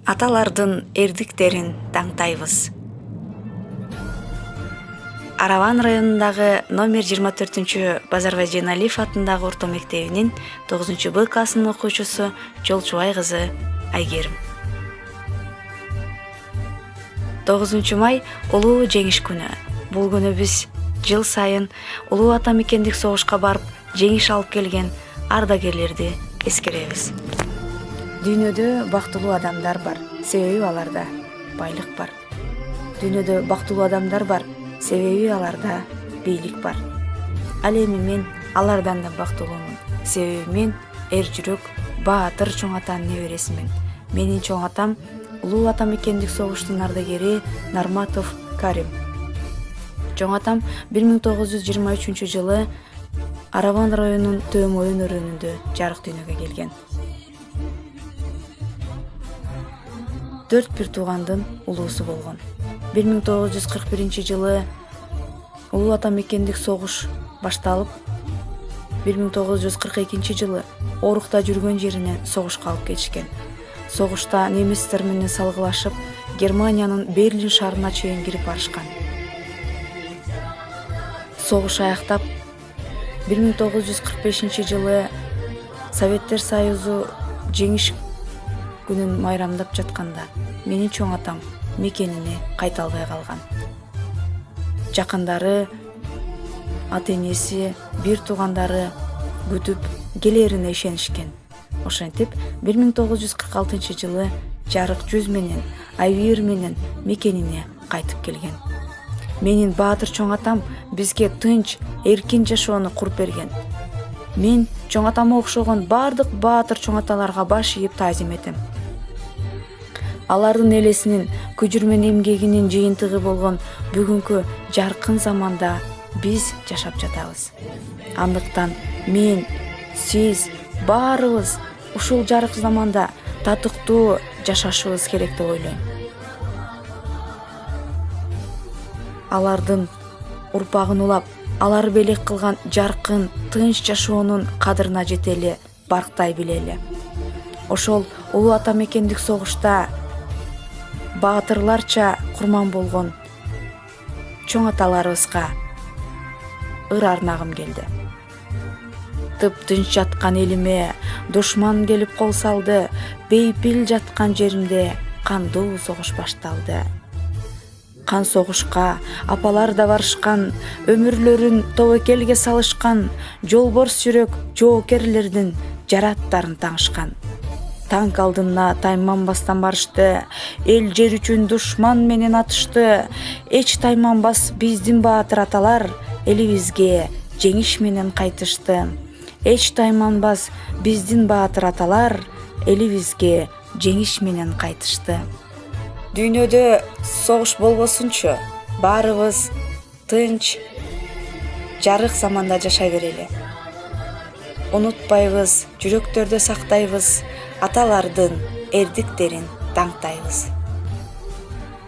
Аталардын эрдиктерин таңтайбыз. Араван районундагы номер 24 Базарбай Жейналиев атындагы орто мектебинин 9 Б классынын окуучусу Жолчубай кызы Айгерим. 9 май улуу жеңиш күнү. Бул күнү биз жыл сайын улуу ата мекендик согушка барып жеңиш алып келген ардагерлерди эскеребиз. Дүйнөдө бактылуу адамдар бар, себеби аларда байлык бар. Дүйнөдө бактылуу адамдар бар, себеби аларда бийлик бар. Ал эми мен алардан да бактылуумун, себеби мен эр жүрөк, баатыр чоң атанын небересимин. Менин чоң атам улуу ата мекендик согуштун ардагери Нарматов Карим. Чоң атам 1923 жылы Араван районунун Төмөйүн өрөөнүндө жарык дүйнөгө келген. 4 бир туугандын улуусу болгон. 1941 жылы улуу ата мекендик согуш башталып, 1942 жылы Орукта жүргөн жерине согушка алып кетишкен. Согушта немистер менен салгылашып, Германиянын Берлин шаарына чейин кирип барышкан. Согуш аяктап 1945 жылы Советтер Союзу жеңиш күнүн майрамдап жатканда менин чоң атам мекенине кайта албай калган. Жакындары, ата-энеси, бир туугандары күтүп келерине ишенишкен. Ошентип 1946 жылы жарык жүз менен, айвир менен мекенине кайтып келген. Менин баатыр чоң атам бизге тынч, эркин жашоону куруп берген. Мен чоң атама окшогон бардык баатыр чоң аталарга баш ийип таазим этем. Алардын элесинин күжүрмөн эмгегинин жыйынтыгы болгон бүгүнкү жаркын заманда биз жашап жатабыз. Андыктан мен, сиз баарыбыз ушул жарык заманда татыктуу жашашыбыз керек деп ойлойм. Алардын урпагын улап, алар белек кылган жаркын, тынч жашоонун кадырына жетели, барктай билели. Ошол улуу ата мекендик согушта баатырларча курман болгон чоң аталарыбызга ыр арнагым келди. Тып-тынч жаткан элиме душман келип кол салды, бейпил жаткан жеримде кандуу согуш башталды. Кан согушка апалар да барышкан, өмүрлөрүн тобокелге салышкан, жолборс жүрөк жоокерлердин жараттарын таңышкан. Танк алдына тайманбастан барышты, эл жер үчүн душман менен атышты. Эч тайманбас биздин баатыр аталар элибизге жеңиш менен кайтышты. Эч тайманбас биздин баатыр аталар элибизге жеңиш менен кайтышты. Дүйнөдө согуш болбосунчу, баарыбыз тынч, жарык заманда жашай берели. Унутпайбыз, жүрөктөрдө сактайбыз, аталардын эрдиктерин таңтайбыз.